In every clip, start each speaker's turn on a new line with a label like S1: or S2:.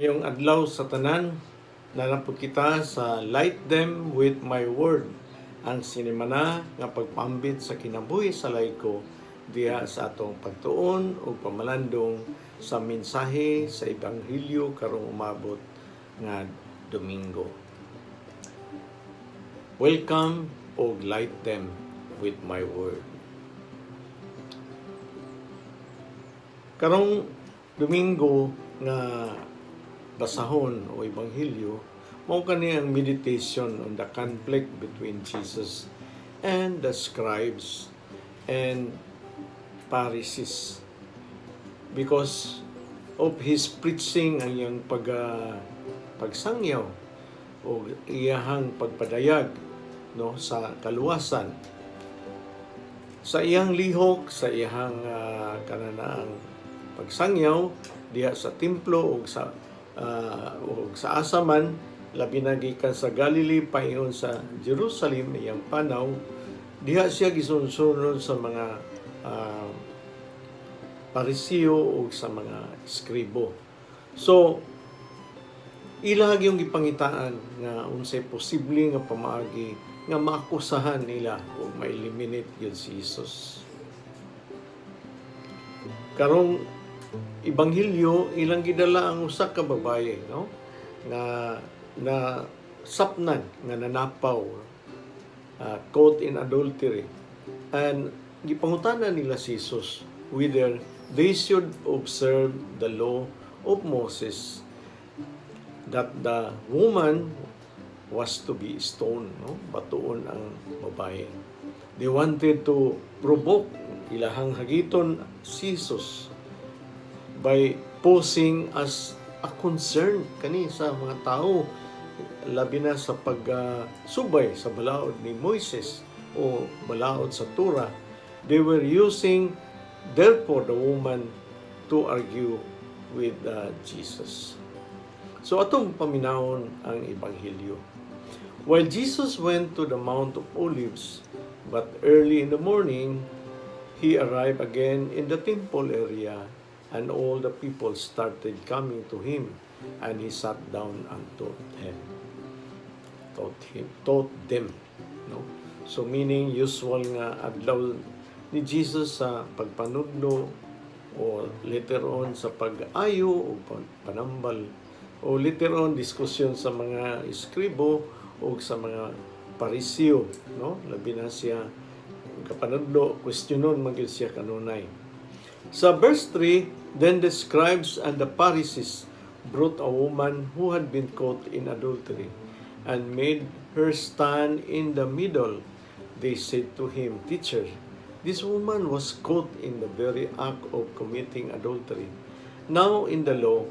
S1: Ngayong adlaw sa tanan, nanapod kita sa Light Them with My Word, ang sinimana nga pagpambit sa kinabuhi sa layko diha sa atong pagtuon o pamalandong sa mensahe sa Ebanghelyo karong umabot nga Domingo. Welcome o Light Them with My Word. Karong Domingo nga basahon o Ebanghelyo, mao kani ang meditation on the conflict between Jesus and the scribes and Pharisees. Because of his preaching, ang iyang pagsangyaw o iyahang pagpadayag sa kaluwasan, sa iyang lihok, sa iyang kananaang pagsangyaw diha sa templo o sa asaman, labi na gikan sa Galilee paingon sa Jerusalem iyang panaw, diha siya gisunsunod sa mga Pariseo o sa mga eskribo. So ilag yung gipangitaan nga unsay posible nga pamaagi nga maakusahan nila o ma-eliminate yun si Jesus. Karong Ebanghelyo, ilang gidala ang usa ka babaye, na sapnan, nga nanapaw, caught in adultery. And gipangutana nila si Jesus whether they should observe the law of Moses, that the woman was to be stoned, batuon ang babae. They wanted to provoke, ilahang hagiton si Jesus by posing as a concern kani sa mga tao, labi na sa pagsubay sa balaod ni Moises o balaod sa Torah. They were using therefore the woman to argue with Jesus. So atong paminahon ang Ebanghelyo. While Jesus went to the Mount of Olives, but early in the morning, he arrived again in the temple area, and all the people started coming to him, and he sat down and taught them. So meaning, usual nga adlaw ni Jesus sa pagpanudlo, o later on sa pag-ayo o panambal, o later on diskusyon sa mga eskribo o sa mga Pariseo, labi na siya kapanudlo, questionon magyud siya kanunay. Sa verse 3, then the scribes and the Pharisees brought a woman who had been caught in adultery and made her stand in the middle. They said to him, "Teacher, this woman was caught in the very act of committing adultery. Now in the law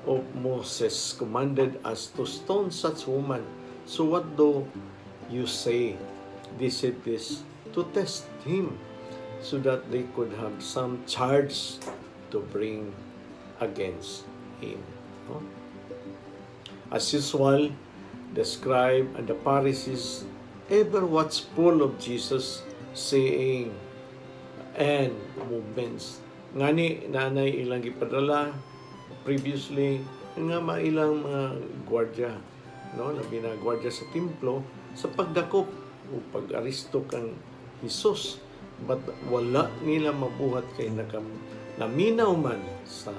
S1: of Moses commanded us to stone such woman. So what do you say?" They said this to test him, so that they could have some charge to bring against him. As usual, the scribe and the Pharisees ever watchful of Jesus saying and movements. Ngani nanay ilang gipadala previously nga mailang mga gwardiya, labi na gwardiya sa templo sa pagdakop o pag-aristo kang Jesus. But wala nila mabuhat kay naminaw man sa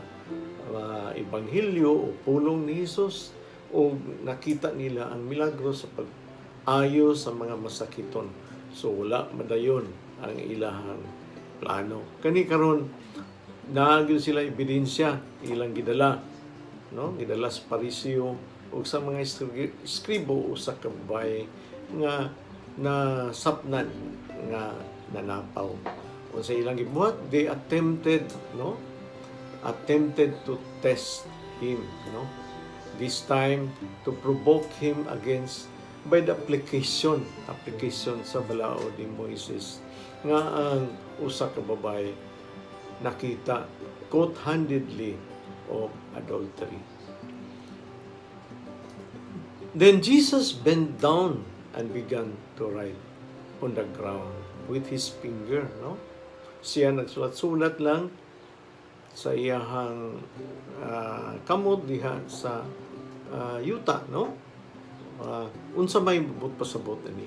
S1: Ebanghelyo o pulong ni Jesus, o nakita nila ang milagro sa pag-ayo sa mga masakiton. So wala madayon ang ilahang plano. Kani karon naagyo sila ebidensya ilang gidala, gidala sa Pariseo o sa mga eskribo o sa kabay nga nasapnan nga nanapaw. O sa ilang gibuhat, they attempted to test him, this time to provoke him against by the application sa balaod ni Moises, nga ang usa ka babae nakita caught handedly of adultery. Then Jesus bent down and began to write on the ground with his finger, Siya nagsulat-sulat lang sa iyahang kamot diha sa yuta, no? Unsa may pasabot ani?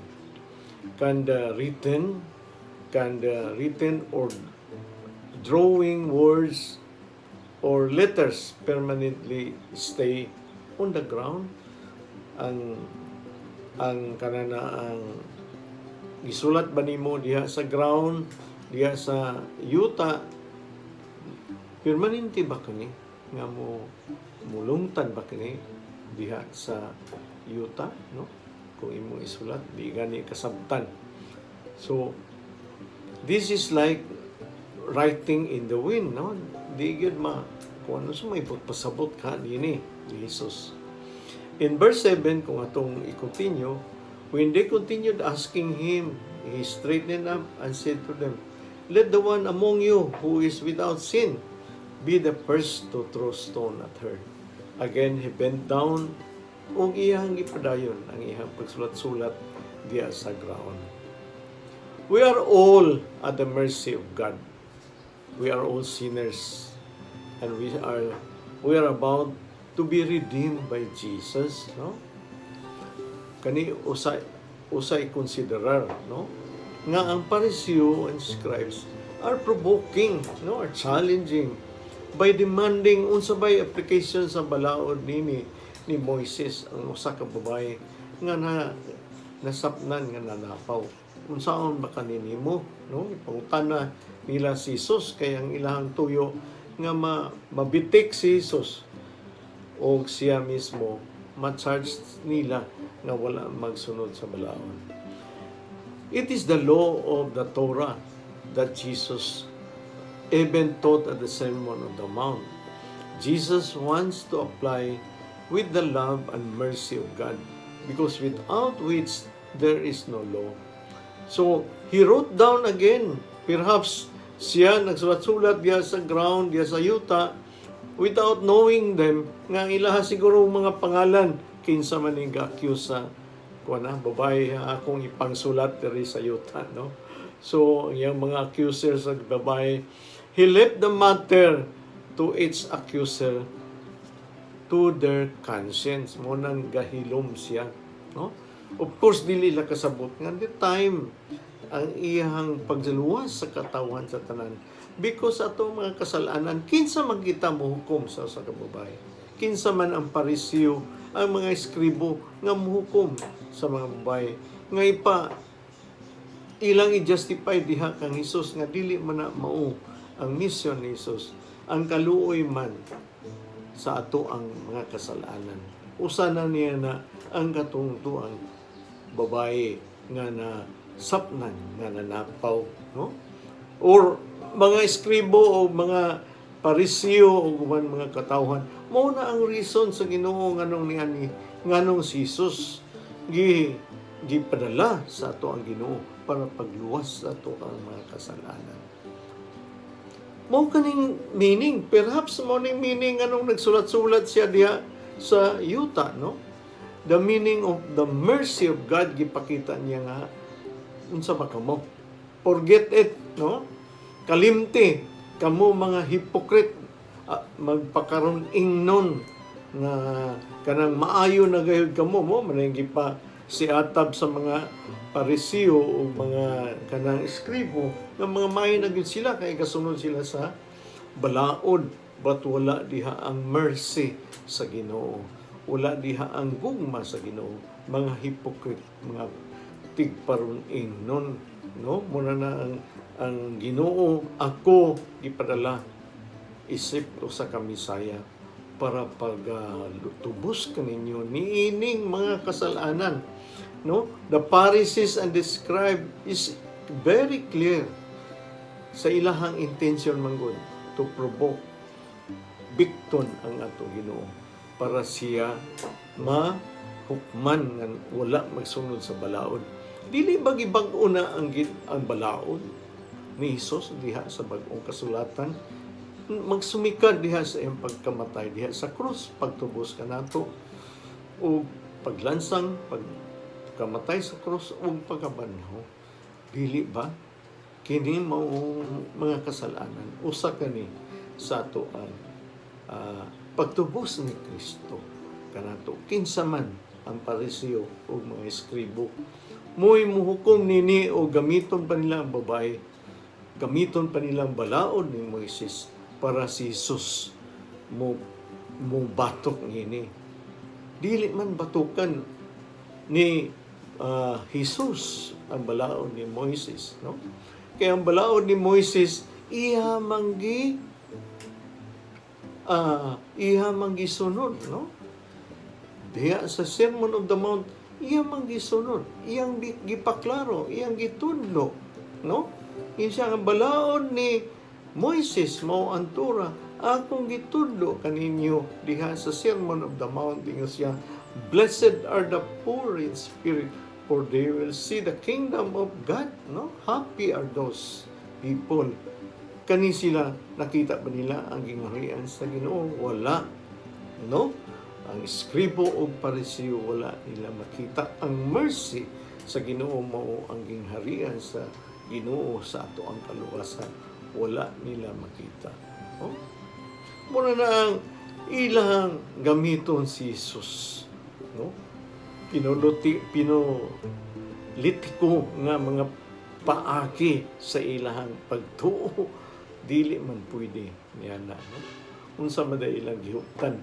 S1: Kanda written or drawing words or letters permanently stay on the ground. Ang kanana ang gisulat ba nimo diha sa ground, diha sa yuta, permanente ba kani nga mulungtad ba kani diha sa yuta, no? Kung imo isulat di gani kasabtan. So this is like writing in the wind, no? Di gyud kung ano sa may pasabot ka dinhi ni Jesus. In verse 7, kung atong i-continue, when they continued asking him, he straightened up and said to them, "Let the one among you who is without sin be the first to throw stone at her." Again, he bent down ug iyang gipadayon ang iyang pagsulat-sulat diya sa ground. We are all at the mercy of God. We are all sinners, and we are about to be redeemed by Jesus, no? Kani usay konsiderar, no? Nga ang Pariseo and scribes are provoking, no? Are challenging by demanding unsa bay application sa balaod ni Moises ang usa ka babae nga nasapnan nga nanapaw. Unsaon ba kaninimo, no? Ipangutana nila si Jesus kay ang ilahang tuyo nga mabitik si Jesus o siya mismo ma-charge nila nga wala magsunod sa balaod. It is the law of the Torah that Jesus even taught at the Sermon on the Mount. Jesus wants to apply with the love and mercy of God, because without which there is no law. So, he wrote down again, perhaps siya nagsulat-sulat diya sa ground, diya sa yuta, without knowing them, nga ilaha siguro mga pangalan, kinsa man yung ga-accuse sa babae, akong ipangsulat diri sa yuta, no? So, yung mga accusers sa babae, he left the matter to its accuser, to their conscience. Mo nang gahilom siya, no? Of course, dili la kasabot nga the time ang iyang pagsaluwas sa katawan sa tanan. Because ato mga kasalanan, kinsa man kita mohukom sa kababae. Kinsa man ang Pariseo, ang mga eskribo nga mohukom sa mga babae. Nga ilang i-justify diha kang Hesus nga dili man na mao ang mission ni Hesus. Ang kaluoy man sa ato ang mga kasalanan. Usa na niya na ang katungtuang babae nga na sapnan nga nanapaw, no? Or mga eskribo o mga Pariseo o mga katawhan, mao na ang reason sa Ginoo nganong si Jesus gipadala sa ato ang Ginoo para pagluwas sa ato ang mga kasalanan. Mao kaning meaning, perhaps mao ning meaning anong nagsulat-sulat siya diha sa yuta, no? The meaning of the mercy of God gipakita niya nga unsa ba kamo? Forget it, no? Kalimti kamo mga hypocrite, magpakaron ingnon nga kanang maayo na gayud kamo mo manang gipa si atab sa mga Pariseo o mga kanang eskribo nga mga maayo na gyud sila kay kasunod sila sa balaod, but wala diha ang mercy sa Ginoo, wala diha ang gugma sa Ginoo. Mga hypocrite, mga tigparon ingnon, no? Muna na ang Ginoo, ako gipadala isip ko sa kamisaya para pagtubos kaninyo niining mga kasalanan, no? The Pharisees and the scribe is very clear sa ilahang intention manggod to provoke bikton ang ato Ginoo para siya mahukman nga wala magsunod sa balaod. Dili ba gibag-o na ang balaod ni Hesus diha sa bag-ong kasulatan? Magsumikad diha sa iyang pagkamatay diha sa krus, pagtubos kanato o paglansang pagkamatay sa krus o pagkabanhaw. Dili ba kini mao mga kasalanan? Usa kani sa ato ang pagtubos ni Kristo kanato. Kinsa man ang Pariseo o mga eskribo, mo'y muhukom nini o gamiton pa nila ang babae, gamiton pa nila ang balaod ni Moises para si Jesus mo batok nini. Dili man batukan ni Jesus ang balaod ni Moises, no? Kaya ang balaod ni Moises iha manggi sunod, no? Diya sa Sermon of the Mount, iya manggi sunod, iyang gipaklaro, iyang gitudlo, no? Isa ang balaod ni Moises mao ang Torah, akong gitudlo kaninyo diha sa Sermon of the Mount, ingon siya, blessed are the poor in spirit, for they will see the kingdom of God, no? Happy are those people. Kani sila, nakita ba nila ang gingharian sa Ginoo? Wala, no? Ang eskribo o Pariseo, wala nila makita ang mercy sa Ginoo, mao ang gingharian sa Ginoo sa ato ang kaluwasan. Wala nila makita. Oh? Muna na ang ilang gamiton si Jesus, no? Pinolitiko nga mga paagi sa ilahang pagtuo, dili man pwede niya na, no? Unsa man ilang gihuptan,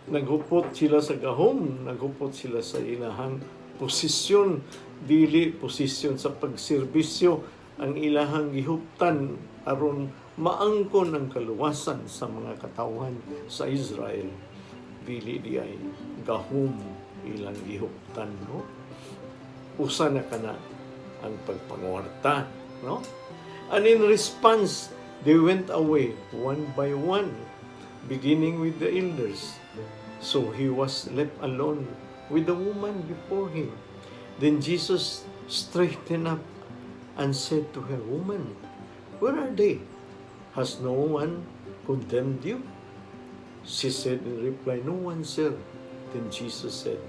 S1: naghupot sila sa gahom, naghupot sila sa ilahang posisyon, dili posisyon sa pagserbisyo ang ilahang gihuptan aron maangkon ang kaluwasan sa mga katawhan sa Israel. Dili di ay gahom ilang gihuptan, no? Usa na kana ang pagpanguwarta, no? And in response, they went away one by one, beginning with the elders. So he was left alone with the woman before him. Then Jesus straightened up and said to her, Woman, where are they? Has no one condemned you? She said in reply, No one, sir. Then Jesus said,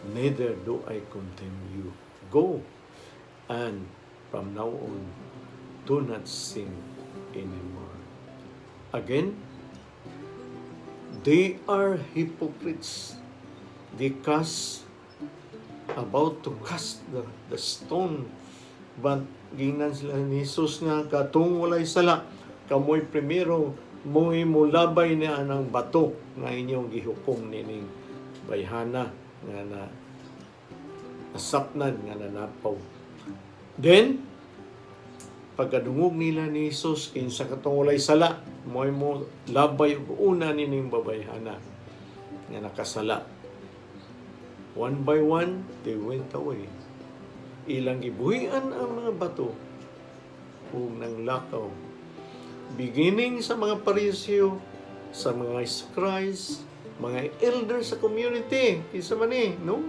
S1: Neither do I condemn you. Go, and from now on, do not sin anymore. Again, they are hypocrites. They about to cast the stone, but gingnan sila ni Jesus nga, katong walay sala, kamoy primero, mo'y mulabay na ang bato nga inyong gihukom nining bayhana nga na nasapnan nga nanapaw. Then, pagkadungog nila ni Jesus, kinsa katong walay sala, mo'y mo labay una nining babayhana nga nakasala. One by one, they went away. Ilang gibuhian ang mga bato ug nang lakaw. Beginning sa mga Pariseo, sa mga scribes, mga elders sa community, kinsa man no?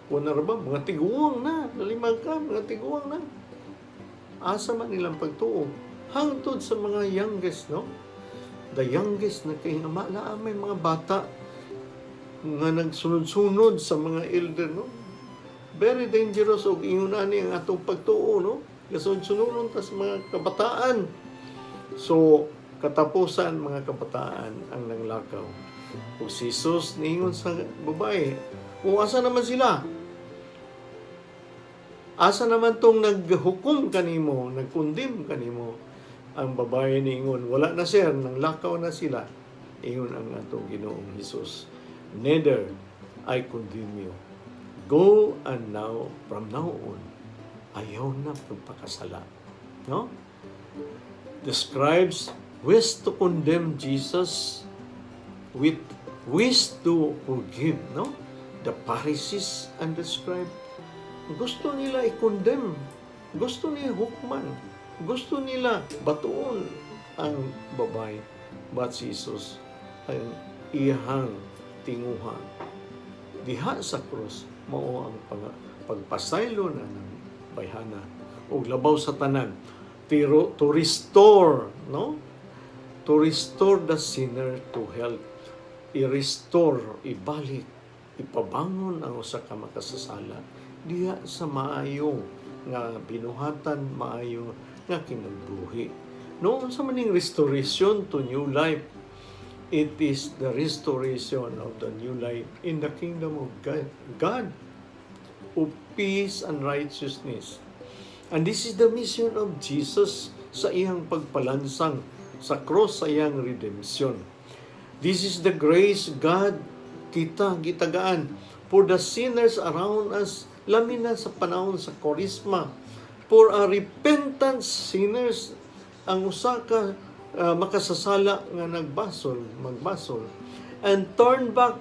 S1: Mga tiguang na, nalimag ka, mga tiguang na. Asa man nilang pagtuo. Hangtod sa mga youngest, no? The youngest na kahinamala, may mga bata nga nagsunod-sunod sa mga elder, no? Very dangerous og ingunani ang atong pagtuo, no? Kasunod-sunod ta sa mga kabataan. So, katapusan mga kabataan ang nanglakaw. O si Jesus niingon sa babae, o asa naman sila? Asa naman tong naghukom kanimo, nagkundim kanimo? Ang babae niingon, wala na sir, nanglakaw na sila. Ingon ang atong Ginoong Jesus, Neither I condemn you. Go, and now, from now on, ayaw na pagpakasala. No? The scribes wish to condemn Jesus with wish to forgive, no? The Pharisees and the scribes, gusto nila i-condemn, gusto nila hukman, gusto nila batuon ang babae. But Jesus ay ihang tinguhan diha sa krus, mao ang pagpasaylo na ng bayhana o labaw sa tanan to restore, no? To restore the sinner to health. I-restore, ibalik, ipabangon ang usa ka makasasala diha sa maayo nga binuhatan, maayo nga kinagbuhi. No, unsa man ning restoration to new life? It is the restoration of the new life in the kingdom of God. God of peace and righteousness. And this is the mission of Jesus sa iyang pagpalansang sa cross sa iyang redemption. This is the grace God kita gitagaan for the sinners around us, lamin na sa panahon sa Korisma, for a repentant sinners, ang usa ka makasasala nga magbasol, and turn back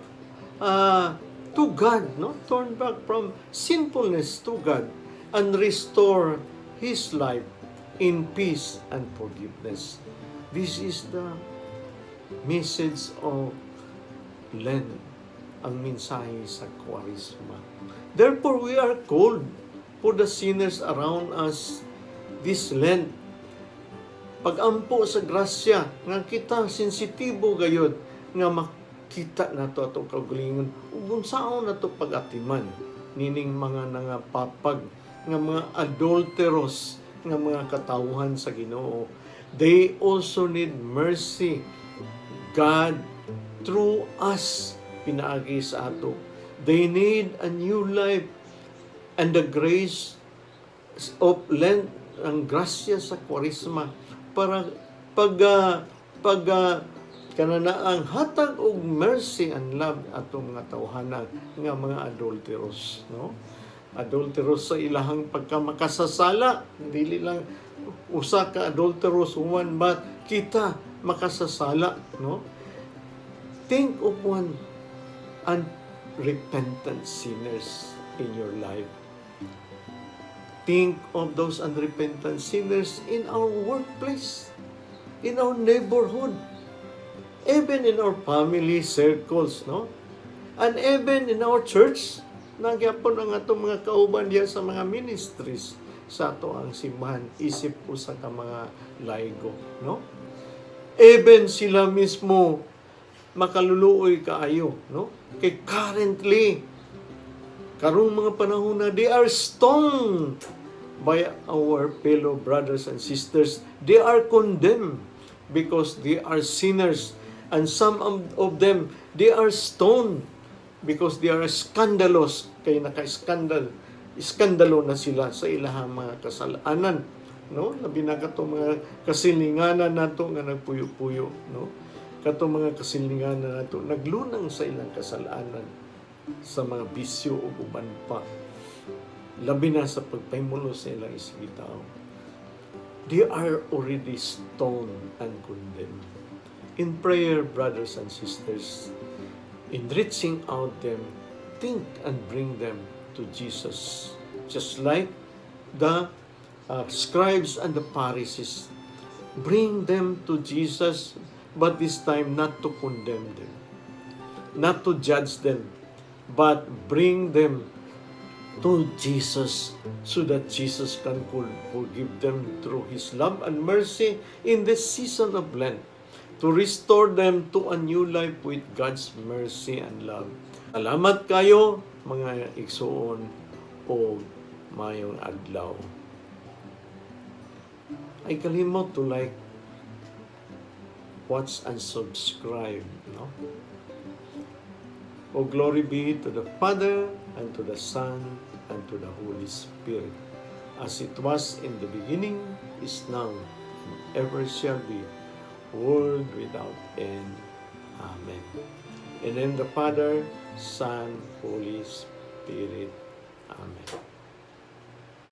S1: to God, no? Turn back from sinfulness to God and restore his life in peace and forgiveness. This is the message of Lent, ang mensahe sa Kwaresma. Therefore, we are called for the sinners around us this Lent. Pag-ampo sa grasya, nga kita sensitibo gayod, nga makita nato atong kaugalingon, ug unsaon nato pag-atiman, nining mga nangapapag, nga mga adulteros, nga mga katawhan sa Ginoo. They also need mercy. God, through us, pinaagi sa ato. They need a new life and the grace of Lent, ang grasya sa Kwaresma, para kananaang hatag og mercy and love atong mga tawhana nga mga adulteros, no? Adulteros sa ilahang pagkamakasasala, dili lang usa ka adulterous woman, but kita makasasala, no? Think of one unrepentant sinners in your life. Think of those unrepentant sinners in our workplace, in our neighborhood, even in our family circles, no? And even in our church. Nagyapon ang atong mga kauban diya sa mga ministries sa ato ang simbahan, isip po sa ka mga laigo, no? Even sila mismo makaluluoy kaayo, no? Kay currently karong mga panahon na they are stoned by our fellow brothers and sisters. They are condemned because they are sinners, and some of them they are stoned because they are scandalous, kay iskandalo na sila sa ilahang mga kasalanan, no? Labi na kato mga kasilinganan nato nga nagpuyo-puyo, no? Kato mga kasilinganan nato naglunang sa ilang kasalanan, sa mga bisyo o uban pa, labi na sa pagpahimulo sa ilang isibitaw. They are already stoned and condemned. In prayer, brothers and sisters, in reaching out them, think and bring them to Jesus. Just like the scribes and the Pharisees. Bring them to Jesus, but this time not to condemn them, not to judge them, but bring them to Jesus so that Jesus can forgive them through His love and mercy in this season of Lent, to restore them to a new life with God's mercy and love. Salamat kayo, mga igsoon, o mayong adlaw. Ay kalimot to like, watch, and subscribe, no? O glory be to the Father, and to the Son, and to the Holy Spirit, as it was in the beginning, is now, and ever shall be, world without end. Amen. In the name of the Father, Son, Holy Spirit.